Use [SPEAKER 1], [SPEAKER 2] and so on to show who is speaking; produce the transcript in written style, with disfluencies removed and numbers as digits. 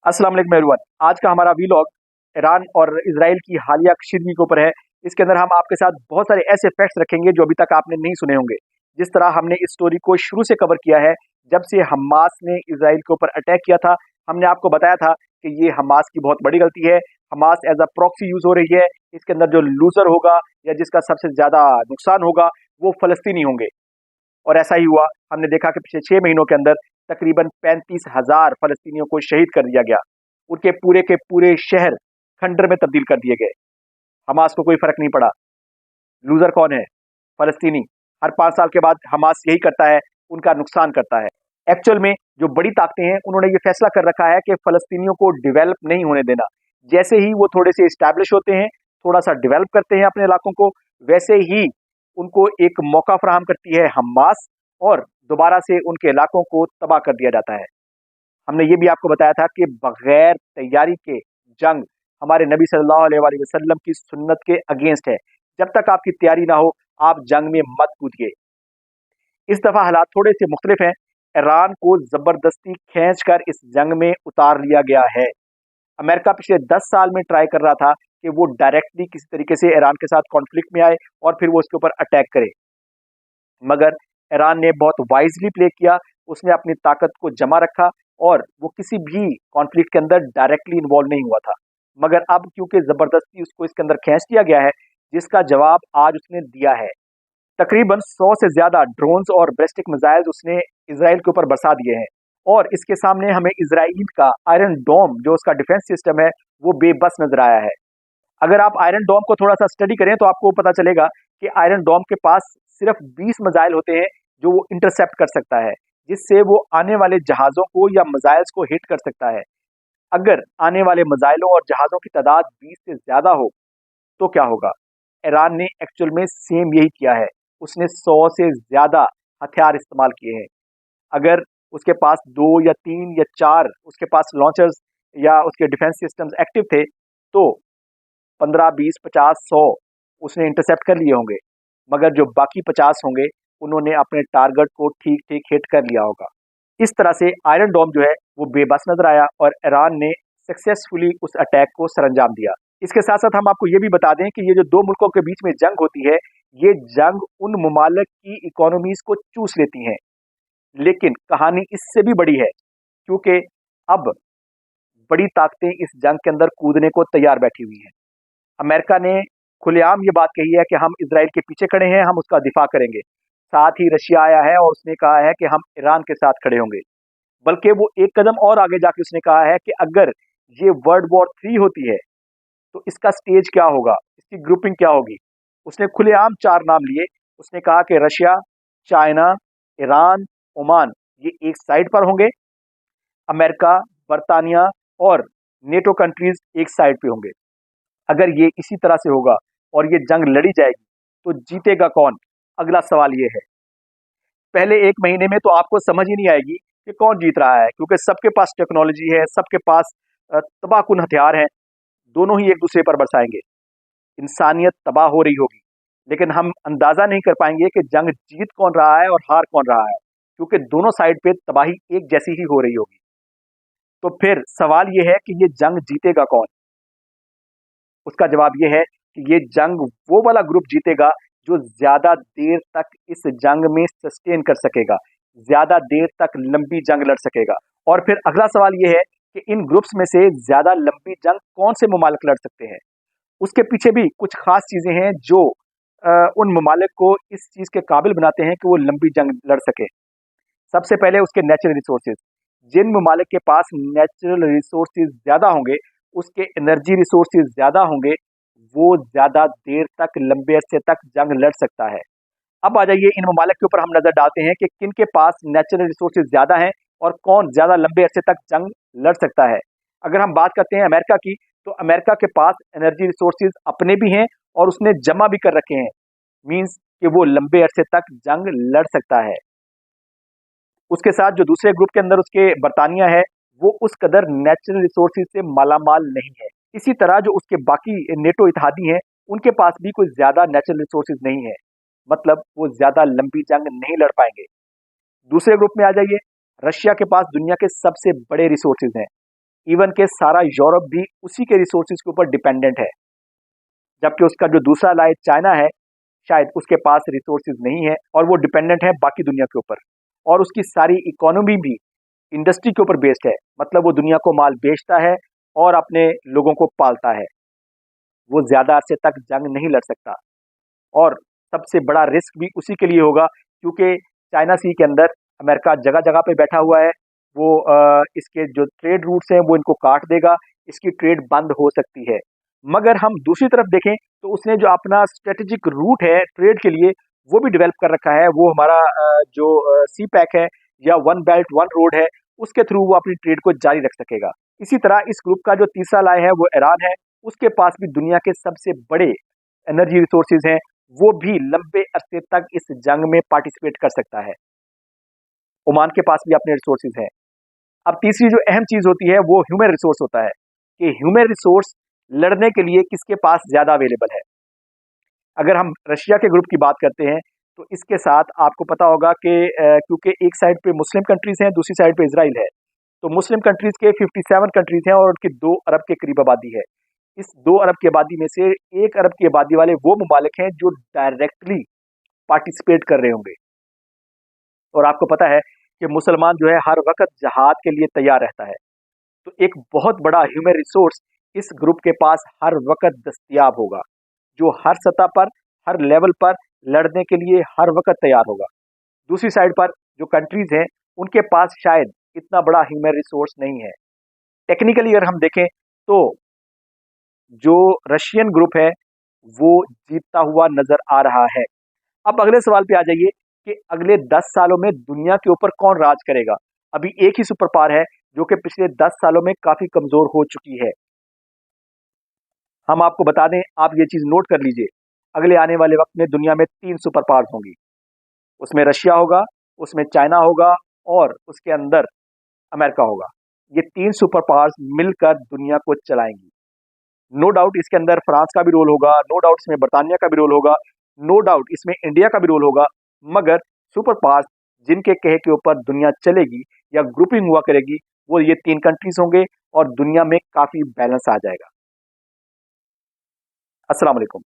[SPEAKER 1] अस्सलाम वालेकुम एवरीवन। आज का हमारा वीलॉग ईरान और इजराइल की हालिया कशीदगी के ऊपर है। इसके अंदर हम आपके साथ बहुत सारे ऐसे फैक्ट्स रखेंगे जो अभी तक आपने नहीं सुने होंगे। जिस तरह हमने इस स्टोरी को शुरू से कवर किया है, जब से हमास ने इजराइल के ऊपर अटैक किया था, हमने आपको बताया था कि ये हमास की बहुत बड़ी गलती है। Hamas as a proxy use हो रही है। इसके अंदर जो लूजर होगा या जिसका सबसे ज्यादा नुकसान होगा वो फलस्तीनी होंगे। और ऐसा ही हुआ। हमने देखा कि पिछले 6 महीनों के अंदर तकरीबन 35,000 फलस्तीनियों को शहीद कर दिया गया। उनके पूरे के पूरे शहर खंडर में तब्दील कर दिए गए। हमास को कोई फर्क नहीं पड़ा। लूजर कौन है? फलस्तीनी। हर 5 साल के बाद हमास यही करता है, उनका नुकसान करता है। एक्चुअल में जो बड़ी ताकतें हैं उन्होंने ये फैसला कर रखा है कि फलस्तीनियों को डिवेलप नहीं होने देना। जैसे ही वो थोड़े से स्टैब्लिश होते हैं, थोड़ा सा डिवेलप करते हैं अपने इलाकों को, वैसे ही उनको एक मौका फराहम करती है हमास, और दोबारा से उनके इलाकों को तबाह कर दिया जाता है। हमने ये भी आपको बताया था कि बगैर तैयारी के जंग हमारे नबी सल्लल्लाहु अलैहि वसल्लम की सुन्नत के अगेंस्ट है। जब तक आपकी तैयारी ना हो, आप जंग में मत कूदिए। इस दफा हालात थोड़े से मुख्तलिफ हैं। ईरान को जबरदस्ती खींचकर इस जंग में उतार लिया गया है। अमेरिका पिछले 10 साल में ट्राई कर रहा था कि वो डायरेक्टली किसी तरीके से ईरान के साथ कॉन्फ्लिक्ट में आए और फिर वो उसके ऊपर अटैक करे, मगर ईरान ने बहुत वाइजली प्ले किया। उसने अपनी ताकत को जमा रखा और वो किसी भी कॉन्फ्लिक्ट के अंदर डायरेक्टली इन्वॉल्व नहीं हुआ था। मगर अब क्योंकि जबरदस्ती उसको इसके अंदर खींच दिया गया है, जिसका जवाब आज उसने दिया है। तकरीबन 100 से ज्यादा ड्रोन्स और बैलिस्टिक मिसाइल्स उसने इसराइल के ऊपर बरसा दिए हैं। और इसके सामने हमें इसराइल का आयरन डोम, जो उसका डिफेंस सिस्टम है, वो बेबस नजर आया है। अगर आप आयरन डोम को थोड़ा सा स्टडी करें तो आपको पता चलेगा कि आयरन डोम के पास सिर्फ 20 मिसाइल होते हैं जो वो इंटरसेप्ट कर सकता है, जिससे वो आने वाले जहाजों को या मिसाइल्स को हिट कर सकता है। अगर आने वाले मिसाइलों और जहाजों की तादाद 20 से ज्यादा हो तो क्या होगा? ईरान ने एक्चुअल में सेम यही किया है। उसने 100 से ज्यादा हथियार इस्तेमाल किए हैं। अगर उसके पास 2 या 3 या 4 उसके पास लॉन्चर्स या उसके डिफेंस सिस्टम्स एक्टिव थे, तो 15, 20, 50, 100 उसने इंटरसेप्ट कर लिए होंगे। मगर जो बाकी 50 होंगे, उन्होंने अपने टारगेट को ठीक ठीक हिट कर लिया होगा। इस तरह से आयरन डोम जो है वो बेबस नजर आया और ईरान ने सक्सेसफुली उस अटैक को सरंजाम दिया। इसके साथ साथ हम आपको ये भी बता दें कि ये जो दो मुल्कों के बीच में जंग होती है, ये जंग उन ममालिक की इकोनॉमीज को चूस लेती हैं। लेकिन कहानी इससे भी बड़ी है, क्योंकि अब बड़ी ताकतें इस जंग के अंदर कूदने को तैयार बैठी हुई हैं। अमेरिका ने खुलेआम ये बात कही है कि हम इसराइल के पीछे खड़े हैं, हम उसका दिफा करेंगे। साथ ही रशिया आया है और उसने कहा है कि हम ईरान के साथ खड़े होंगे। बल्कि वो एक कदम और आगे जाके उसने कहा है कि अगर ये वर्ल्ड वॉर 3 होती है तो इसका स्टेज क्या होगा, इसकी ग्रुपिंग क्या होगी। उसने खुलेआम 4 नाम लिए। उसने कहा कि रशिया, चाइना, ईरान, ओमान, ये एक साइड पर होंगे। अमेरिका, बरतानिया और नेटो कंट्रीज एक साइड पे होंगे। अगर ये इसी तरह से होगा और ये जंग लड़ी जाएगी तो जीतेगा कौन? अगला सवाल ये है। पहले 1 महीने में तो आपको समझ ही नहीं आएगी कि कौन जीत रहा है, क्योंकि सबके पास टेक्नोलॉजी है, सबके पास तबाहकुन हथियार हैं। दोनों ही एक दूसरे पर बरसाएंगे। इंसानियत तबाह हो रही होगी, लेकिन हम अंदाजा नहीं कर पाएंगे कि जंग जीत कौन रहा है और हार कौन रहा है, क्योंकि दोनों साइड पे तबाही एक जैसी ही हो रही होगी। तो फिर सवाल ये है कि ये जंग जीतेगा कौन? उसका जवाब ये है कि ये जंग वो वाला ग्रुप जीतेगा जो ज्यादा देर तक इस जंग में सस्टेन कर सकेगा, ज्यादा देर तक लंबी जंग लड़ सकेगा। और फिर अगला सवाल ये है कि इन ग्रुप्स में से ज्यादा लंबी जंग कौन से ममालिक लड़ सकते हैं। उसके पीछे भी कुछ खास चीजें हैं जो उन ममालिक को इस चीज के काबिल बनाते हैं कि वो लंबी जंग लड़ सके। सबसे पहले उसके नेचुरल रिसोर्सेज। जिन ममालिक के पास नेचुरल रिसोर्सेज ज्यादा होंगे, उसके एनर्जी रिसोर्सेज ज्यादा होंगे, वो ज्यादा देर तक लंबे अरसे तक जंग लड़ सकता है। अब आ जाइए इन ममालिक के ऊपर हम नजर डालते हैं कि किन के पास नेचुरल रिसोर्सेज ज्यादा हैं और कौन ज्यादा लंबे अरसे तक जंग लड़ सकता है। अगर हम बात करते हैं अमेरिका की, तो अमेरिका के पास एनर्जी रिसोर्सेज अपने भी हैं और उसने जमा भी कर रखे हैं। मींस कि वो लंबे अरसे तक जंग लड़ सकता है। उसके साथ जो दूसरे ग्रुप के अंदर उसके बरतानिया है, वो उस कदर नेचुरल रिसोर्सेज से मालामाल नहीं है। इसी तरह जो उसके बाकी नेटो इत्तेहादी हैं, उनके पास भी कोई ज्यादा नेचुरल रिसोर्सेज नहीं है। मतलब वो ज्यादा लंबी जंग नहीं लड़ पाएंगे। दूसरे ग्रुप में आ जाइए। रशिया के पास दुनिया के सबसे बड़े रिसोर्सेज हैं। इवन के सारा यूरोप भी उसी के रिसोर्सेज के ऊपर डिपेंडेंट है, जबकि उसका जो दूसरा अलाय चाइना है, शायद उसके पास रिसोर्सेज नहीं है और वो डिपेंडेंट है बाकी दुनिया के ऊपर, और उसकी सारी इकोनॉमी भी इंडस्ट्री के ऊपर बेस्ड है। मतलब वो दुनिया को माल बेचता है और अपने लोगों को पालता है। वो ज़्यादा अरसे तक जंग नहीं लड़ सकता, और सबसे बड़ा रिस्क भी उसी के लिए होगा, क्योंकि चाइना सी के अंदर अमेरिका जगह जगह पे बैठा हुआ है। वो इसके जो ट्रेड रूट्स हैं वो इनको काट देगा, इसकी ट्रेड बंद हो सकती है। मगर हम दूसरी तरफ देखें तो उसने जो अपना स्ट्रेटेजिक रूट है ट्रेड के लिए वो भी डेवलप कर रखा है। वो हमारा जो सी पैक है या वन बेल्ट वन रोड है, उसके थ्रू वो अपनी ट्रेड को जारी रख सकेगा। इसी तरह इस ग्रुप का जो तीसरा लाय है वो ईरान है। उसके पास भी दुनिया के सबसे बड़े एनर्जी रिसोर्सेज हैं, वो भी लंबे अरसे तक इस जंग में पार्टिसिपेट कर सकता है। ओमान के पास भी अपने रिसोर्सेज हैं। अब तीसरी जो अहम चीज होती है वो ह्यूमन रिसोर्स होता है, कि ह्यूमन रिसोर्स लड़ने के लिए किसके पास ज्यादा अवेलेबल है। अगर हम रशिया के ग्रुप की बात करते हैं तो इसके साथ आपको पता होगा कि क्योंकि एक साइड पे मुस्लिम कंट्रीज हैं, दूसरी साइड पे इसराइल है, तो मुस्लिम कंट्रीज के 57 कंट्रीज हैं और उनकी 2 अरब के करीब आबादी है। इस 2 अरब की आबादी में से 1 अरब की आबादी वाले वो ममालिक हैं जो डायरेक्टली पार्टिसिपेट कर रहे होंगे। और आपको पता है कि मुसलमान जो है हर वक्त जहाद के लिए तैयार रहता है, तो एक बहुत बड़ा ह्यूमन रिसोर्स इस ग्रुप के पास हर वक्त दस्तयाब होगा, जो हर सतह पर, हर लेवल पर लड़ने के लिए हर वक्त तैयार होगा। दूसरी साइड पर जो कंट्रीज हैं उनके पास शायद इतना बड़ा ह्यूमन रिसोर्स नहीं है। टेक्निकली अगर हम देखें तो जो रशियन ग्रुप है वो जीतता हुआ नजर आ रहा है। अब अगले सवाल पे आ जाइए कि अगले 10 सालों में दुनिया के ऊपर कौन राज करेगा। अभी एक ही सुपर पावर है जो कि पिछले 10 सालों में काफी कमजोर हो चुकी है। हम आपको बता दें, आप ये चीज नोट कर लीजिए, अगले आने वाले वक्त में दुनिया में 3 सुपर पावर्स होंगी। उसमें रशिया होगा, उसमें चाइना होगा और उसके अंदर अमेरिका होगा। ये 3 सुपर पावर्स मिलकर दुनिया को चलाएंगी। नो डाउट इसके अंदर फ्रांस का भी रोल होगा, नो डाउट इसमें बर्तानिया का भी रोल होगा, नो डाउट इसमें इंडिया का भी रोल होगा। मगर सुपर पावर्स जिनके कहे के ऊपर दुनिया चलेगी या ग्रुपिंग हुआ करेगी वो ये 3 कंट्रीज होंगे और दुनिया में काफी बैलेंस आ जाएगा। अस्सलाम वालेकुम।